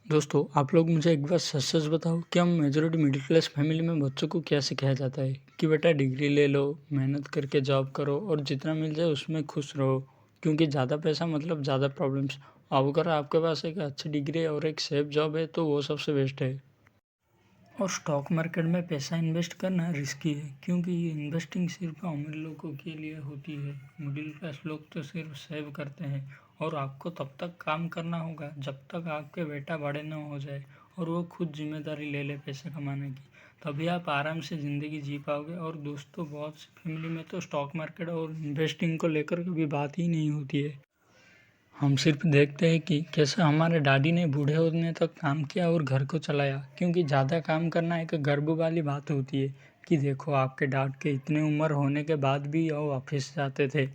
दोस्तों, आप लोग मुझे एक बार सच-सच बताओ कि हम मेजॉरिटी मिडिल क्लास फैमिली में बच्चों को क्या सिखाया जाता है कि बेटा डिग्री ले लो, मेहनत करके जॉब करो और जितना मिल जाए उसमें खुश रहो, क्योंकि ज़्यादा पैसा मतलब ज़्यादा प्रॉब्लम्स। अब अगर आपके पास एक अच्छी डिग्री और एक सेफ जॉब है तो वो सबसे बेस्ट है। और स्टॉक मार्केट में पैसा इन्वेस्ट करना रिस्की है, क्योंकि ये इन्वेस्टिंग सिर्फ अमीर लोगों के लिए होती है। मिडिल क्लास लोग तो सिर्फ सेव करते हैं और आपको तब तक काम करना होगा जब तक आपके बेटा बड़े न हो जाए और वो खुद जिम्मेदारी ले ले पैसे कमाने की। तभी आप आराम से ज़िंदगी जी पाओगे। और दोस्तों, बहुत सी फैमिली में तो स्टॉक मार्केट और इन्वेस्टिंग को लेकर कभी बात ही नहीं होती है। हम सिर्फ देखते हैं कि कैसे हमारे डैडी ने बूढ़े होने तक काम किया और घर को चलाया, क्योंकि ज़्यादा काम करना एक गर्व वाली बात होती है कि देखो आपके डैड के इतने उम्र होने के बाद भी वो ऑफिस जाते थे,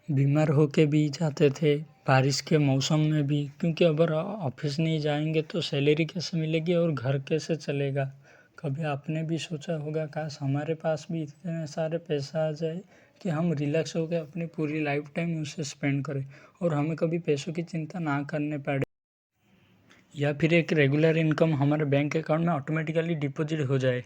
बीमार होके भी जाते थे, बारिश के मौसम में भी, क्योंकि अगर ऑफिस नहीं जाएंगे तो सैलरी कैसे मिलेगी और घर कैसे चलेगा। कभी आपने भी सोचा होगा काश हमारे पास भी इतने सारे पैसा आ जाए कि हम रिलैक्स होकर अपनी पूरी लाइफ टाइम उसे स्पेंड करें और हमें कभी पैसों की चिंता ना करने पड़े, या फिर एक रेगुलर इनकम हमारे बैंक अकाउंट में ऑटोमेटिकली डिपॉजिट हो जाए।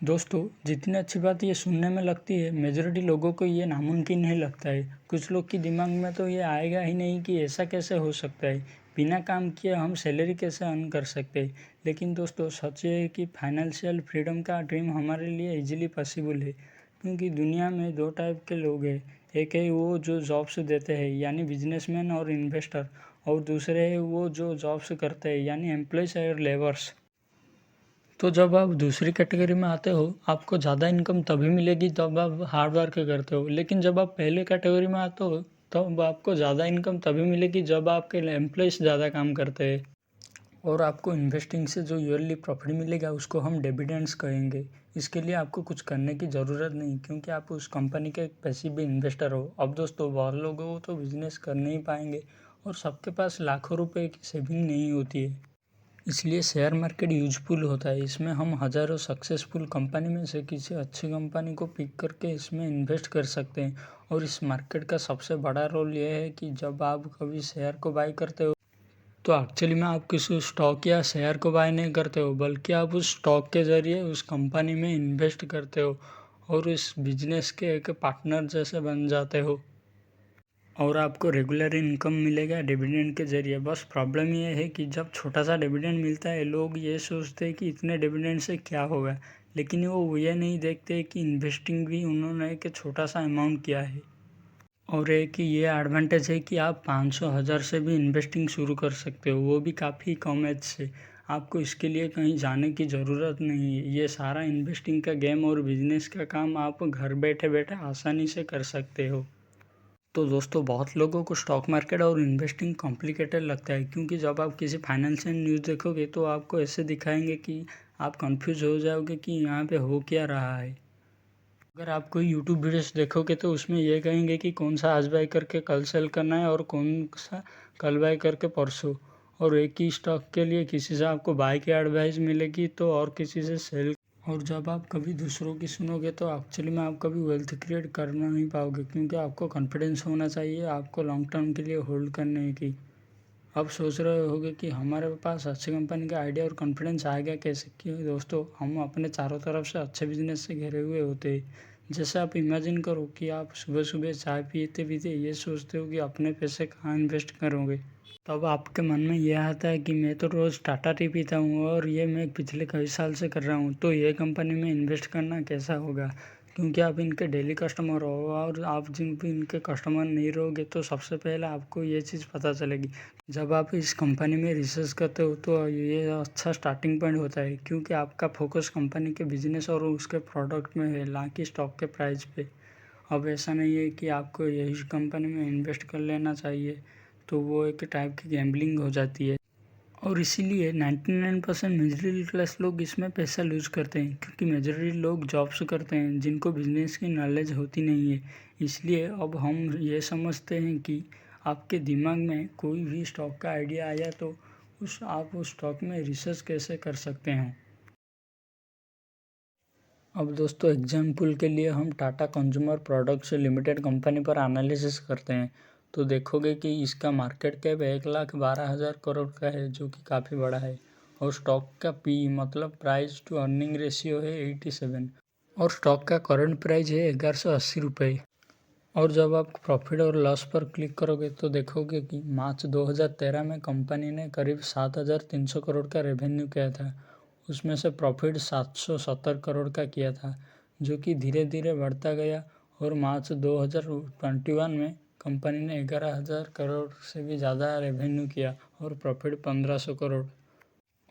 दोस्तों, जितनी अच्छी बात ये सुनने में लगती है, मेजॉरिटी लोगों को ये नामुमकिन नहीं लगता है। कुछ लोग के दिमाग में तो ये आएगा ही नहीं कि ऐसा कैसे हो सकता है, बिना काम किए हम सैलरी कैसे अर्न कर सकते हैं। लेकिन दोस्तों, सच ये है कि फाइनेंशियल फ्रीडम का ड्रीम हमारे लिए इजीली पॉसिबल है, क्योंकि दुनिया में दो टाइप के लोग हैं। एक है वो जो जॉब्स देते हैं यानी बिजनेसमैन और इन्वेस्टर, और दूसरे है वो जो जॉब्स करते हैं यानी एम्प्लॉयज और लेबर्स। तो जब आप दूसरी कैटेगरी में आते हो, आपको ज़्यादा इनकम तभी मिलेगी जब आप हार्ड वर्क करते हो। लेकिन जब आप पहले कैटेगरी में आते हो, तब आपको ज़्यादा इनकम तभी मिलेगी जब आपके एम्प्लॉयज़ ज़्यादा काम करते हैं। और आपको इन्वेस्टिंग से जो ईयरली प्रॉफिट मिलेगा उसको हम डिविडेंड्स कहेंगे। इसके लिए आपको कुछ करने की ज़रूरत नहीं, क्योंकि आप उस कंपनी के एक पैसिव इन्वेस्टर हो। अब दोस्तों, बहुत लोगों तो बिजनेस कर नहीं पाएंगे और सबके पास लाखों रुपए की सेविंग नहीं होती है। इसलिए शेयर मार्केट यूजफुल होता है। इसमें हम हज़ारों सक्सेसफुल कंपनी में से किसी अच्छी कंपनी को पिक करके इसमें इन्वेस्ट कर सकते हैं। और इस मार्केट का सबसे बड़ा रोल यह है कि जब आप कभी शेयर को बाई करते हो तो एक्चुअली में आप किसी स्टॉक या शेयर को बाय नहीं करते हो, बल्कि आप उस स्टॉक के ज़रिए उस कंपनी में इन्वेस्ट करते हो और इस बिजनेस के एक पार्टनर जैसे बन जाते हो। और आपको रेगुलर इनकम मिलेगा डिविडेंड के ज़रिए। बस प्रॉब्लम ये है कि जब छोटा सा डिविडेंड मिलता है, लोग ये सोचते हैं कि इतने डिविडेंड से क्या होगा, लेकिन वो ये नहीं देखते कि इन्वेस्टिंग भी उन्होंने एक छोटा सा अमाउंट किया है। और एक कि ये एडवांटेज है कि आप 500,000 से भी इन्वेस्टिंग शुरू कर सकते हो, वो भी काफ़ी कम एज से। आपको इसके लिए कहीं जाने की ज़रूरत नहीं है। ये सारा इन्वेस्टिंग का गेम और बिजनेस का काम आप घर बैठे बैठे आसानी से कर सकते हो। तो दोस्तों, बहुत लोगों को स्टॉक मार्केट और इन्वेस्टिंग कॉम्प्लिकेटेड लगता है, क्योंकि जब आप किसी फाइनेंशियल न्यूज़ देखोगे तो आपको ऐसे दिखाएंगे कि आप कंफ्यूज हो जाओगे कि यहाँ पे हो क्या रहा है। अगर आप कोई यूट्यूब वीडियोस देखोगे तो उसमें ये कहेंगे कि कौन सा आज बाय करके कल सेल करना है और कौन सा कल बाय करके परसों, और एक ही स्टॉक के लिए किसी से आपको बाय की एडवाइस मिलेगी तो और किसी से सेल। और जब आप कभी दूसरों की सुनोगे तो एक्चुअली में आप कभी वेल्थ क्रिएट कर नहीं पाओगे, क्योंकि आपको कॉन्फिडेंस होना चाहिए आपको लॉन्ग टर्म के लिए होल्ड करने की। अब सोच रहे होगे कि हमारे पास अच्छी कंपनी का आइडिया और कॉन्फिडेंस आ गया कैसे। क्यों दोस्तों, हम अपने चारों तरफ से अच्छे बिजनेस से घिरे हुए होते हैं। जैसे आप इमेजिन करो कि आप सुबह सुबह चाय पीते पीते ये सोचते हो कि अपने पैसे कहाँ इन्वेस्ट करोगे। तब आपके मन में यह आता है कि मैं तो रोज़ टाटा टी पीता हूँ और ये मैं पिछले कई साल से कर रहा हूँ, तो ये कंपनी में इन्वेस्ट करना कैसा होगा। क्योंकि आप इनके डेली कस्टमर हो और आप जिन भी इनके कस्टमर नहीं रहोगे तो सबसे पहले आपको ये चीज़ पता चलेगी। जब आप इस कंपनी में रिसर्च करते हो तो ये अच्छा स्टार्टिंग पॉइंट होता है, क्योंकि आपका फोकस कंपनी के बिजनेस और उसके प्रोडक्ट में है, ना कि स्टॉक के प्राइस पे। अब ऐसा नहीं है कि आपको यही कंपनी में इन्वेस्ट कर लेना चाहिए, तो वो एक टाइप की गैम्बलिंग हो जाती है। और इसीलिए 99% मिडिल क्लास लोग इसमें पैसा लूज़ करते हैं, क्योंकि मेजॉरिटी लोग जॉब्स करते हैं जिनको बिजनेस की नॉलेज होती नहीं है। इसलिए अब हम ये समझते हैं कि आपके दिमाग में कोई भी स्टॉक का आइडिया आया तो आप उस स्टॉक में रिसर्च कैसे कर सकते हैं। अब दोस्तों, एग्जाम्पल के लिए हम Tata consumer products limited company पर एनालिसिस करते हैं। तो देखोगे कि इसका मार्केट कैप 1,12,000 करोड़ का है, जो कि काफ़ी बड़ा है। और स्टॉक का पी मतलब प्राइस टू अर्निंग रेशियो है 87 और स्टॉक का करंट प्राइस है 1180 रुपये। और जब आप प्रॉफिट और लॉस पर क्लिक करोगे तो देखोगे कि मार्च 2013 में कंपनी ने करीब 7,300 करोड़ का रेवेन्यू किया था। उसमें से प्रॉफिट 770 करोड़ का किया था, जो कि धीरे धीरे बढ़ता गया और मार्च 2021 में कंपनी ने 11,000 करोड़ से भी ज़्यादा रेवेन्यू किया और प्रॉफिट 1,500 करोड़।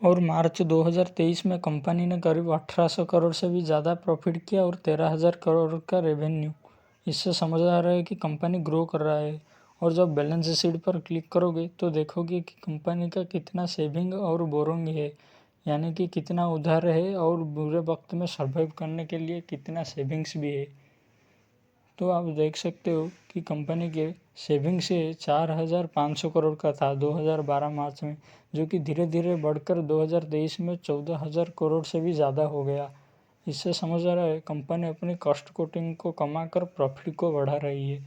और मार्च 2023 में कंपनी ने करीब 1,800 करोड़ से भी ज़्यादा प्रॉफिट किया और 13,000 करोड़ का रेवेन्यू। इससे समझ आ रहा है कि कंपनी ग्रो कर रहा है। और जब बैलेंस शीट पर क्लिक करोगे तो देखोगे कि कंपनी का कितना सेविंग और बोरोइंग है, यानी कि कितना उधार है और बुरे वक्त में सर्वाइव करने के लिए कितना सेविंग्स भी है। तो आप देख सकते हो कि कंपनी के सेविंग से 4,500 करोड़ का था 2012 मार्च में, जो कि धीरे धीरे बढ़कर 2023 में 14,000 करोड़ से भी ज़्यादा हो गया। इससे समझ आ रहा है कंपनी अपनी कॉस्ट कटिंग को कमाकर प्रॉफिट को बढ़ा रही है।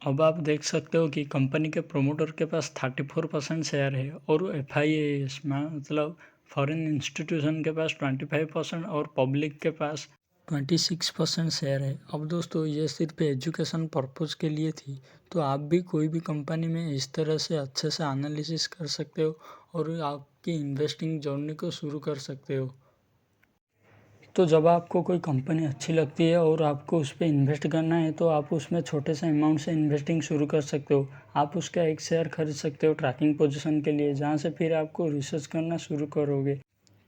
अब आप देख सकते हो कि कंपनी के प्रोमोटर के पास 34% शेयर है और FIAs मतलब फॉरेन इंस्टीट्यूशन के पास 25% और पब्लिक के पास 26% शेयर है। अब दोस्तों ये सिर्फ एजुकेशन पर्पज़ के लिए थी, तो आप भी कोई भी कंपनी में इस तरह से अच्छे से एनालिसिस कर सकते हो और आपकी इन्वेस्टिंग जर्नी को शुरू कर सकते हो। तो जब आपको कोई कंपनी अच्छी लगती है और आपको उस पर इन्वेस्ट करना है तो आप उसमें छोटे से अमाउंट से इन्वेस्टिंग शुरू कर सकते हो। आप उसका एक शेयर खरीद सकते हो ट्रैकिंग पोजीशन के लिए, जहाँ से फिर आपको रिसर्च करना शुरू करोगे।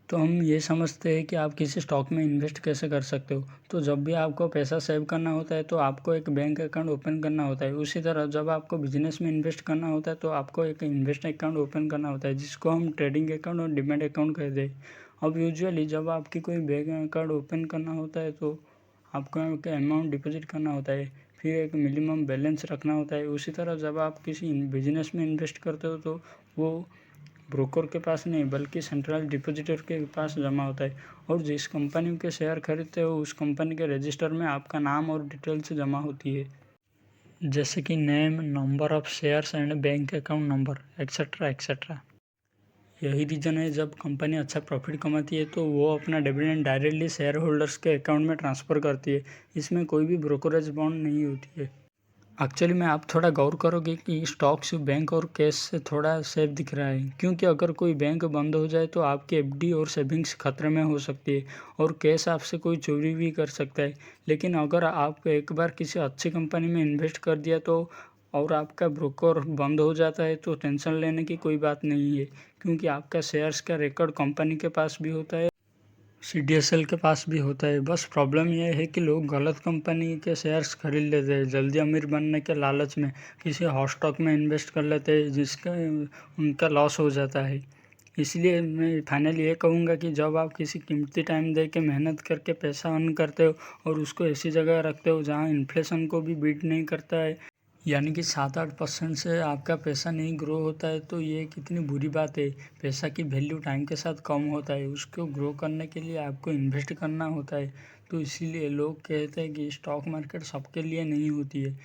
तो हम ये समझते हैं कि आप किसी स्टॉक में इन्वेस्ट कैसे कर सकते हो। तो जब भी आपको पैसा सेव करना होता है तो आपको एक बैंक अकाउंट ओपन करना होता है। उसी तरह जब आपको बिजनेस में इन्वेस्ट करना होता है तो आपको एक इन्वेस्ट अकाउंट ओपन करना होता है, जिसको हम ट्रेडिंग अकाउंट और डिमैट अकाउंट कहते हैं। अब यूजुअली जब आपकी कोई बैंक अकाउंट ओपन करना होता है तो आपको एक अमाउंट डिपॉजिट करना होता है, फिर एक मिनिमम बैलेंस रखना होता है। उसी तरह जब आप किसी बिजनेस में इन्वेस्ट करते हो तो वो ब्रोकर के पास नहीं बल्कि सेंट्रल डिपॉजिटर के पास जमा होता है। और जिस कंपनी के शेयर खरीदते हो उस कंपनी के रजिस्टर में आपका नाम और डिटेल्स जमा होती है, जैसे कि name, number of shares and bank account number etcetera etcetera. यही रीज़न है जब कंपनी अच्छा प्रॉफिट कमाती है तो वो अपना डिविडेंड डायरेक्टली शेयर होल्डर्स के अकाउंट में ट्रांसफ़र करती है। इसमें कोई भी ब्रोकरेज बॉन्ड नहीं होती है। एक्चुअली में आप थोड़ा गौर करोगे कि स्टॉक्स बैंक और कैश से थोड़ा सेफ दिख रहा है, क्योंकि अगर कोई बैंक बंद हो जाए तो आपकी FD और सेविंग्स खतरे में हो सकती है और कैश आपसे कोई चोरी भी कर सकता है। लेकिन अगर आप एक बार किसी अच्छी कंपनी में इन्वेस्ट कर दिया तो और आपका ब्रोकर बंद हो जाता है तो टेंशन लेने की कोई बात नहीं है, क्योंकि आपका शेयर्स का रिकॉर्ड कंपनी के पास भी होता है, CDSL के पास भी होता है। बस प्रॉब्लम यह है कि लोग गलत कंपनी के शेयर्स खरीद लेते हैं, जल्दी अमीर बनने के लालच में किसी हॉट स्टॉक में इन्वेस्ट कर लेते हैं, जिसका उनका लॉस हो जाता है। इसलिए मैं फाइनली ये कहूँगा कि जब आप किसी कीमती टाइम दे के मेहनत करके पैसा अर्न करते हो और उसको ऐसी जगह रखते हो जहाँ इन्फ्लेशन को भी बीट नहीं करता है, यानी कि 7-8% से आपका पैसा नहीं ग्रो होता है, तो ये कितनी बुरी बात है। पैसा की वैल्यू टाइम के साथ कम होता है, उसको ग्रो करने के लिए आपको इन्वेस्ट करना होता है। तो इसीलिए लोग कहते हैं कि स्टॉक मार्केट सबके लिए नहीं होती है,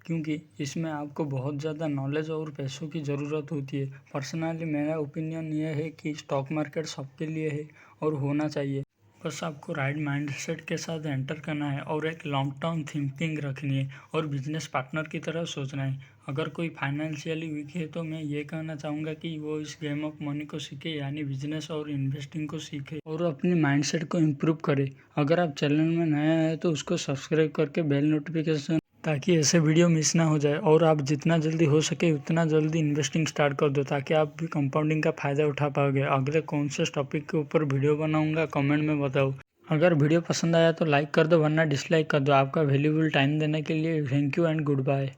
क्योंकि इसमें आपको बहुत ज़्यादा नॉलेज और पैसों की ज़रूरत होती है। पर्सनली मेरा ओपिनियन ये है कि स्टॉक मार्केट सबके लिए है और होना चाहिए। बस आपको राइट माइंडसेट के साथ एंटर करना है और एक लॉन्ग टर्म थिंकिंग रखनी है और बिजनेस पार्टनर की तरह सोचना है। अगर कोई फाइनेंशियली वीक है तो मैं ये कहना चाहूँगा कि वो इस गेम ऑफ मनी को सीखे, यानी बिजनेस और इन्वेस्टिंग को सीखे और अपने माइंडसेट को इम्प्रूव करे। अगर आप चैनल में नया है तो उसको सब्सक्राइब करके बेल नोटिफिकेशन, ताकि ऐसे वीडियो मिस ना हो जाए। और आप जितना जल्दी हो सके उतना जल्दी इन्वेस्टिंग स्टार्ट कर दो, ताकि आप भी कंपाउंडिंग का फ़ायदा उठा पाओगे। अगले कौन से टॉपिक के ऊपर वीडियो बनाऊंगा कमेंट में बताओ। अगर वीडियो पसंद आया तो लाइक कर दो, वरना डिसलाइक कर दो। आपका वैल्यूबल टाइम देने के लिए thank you and good bye.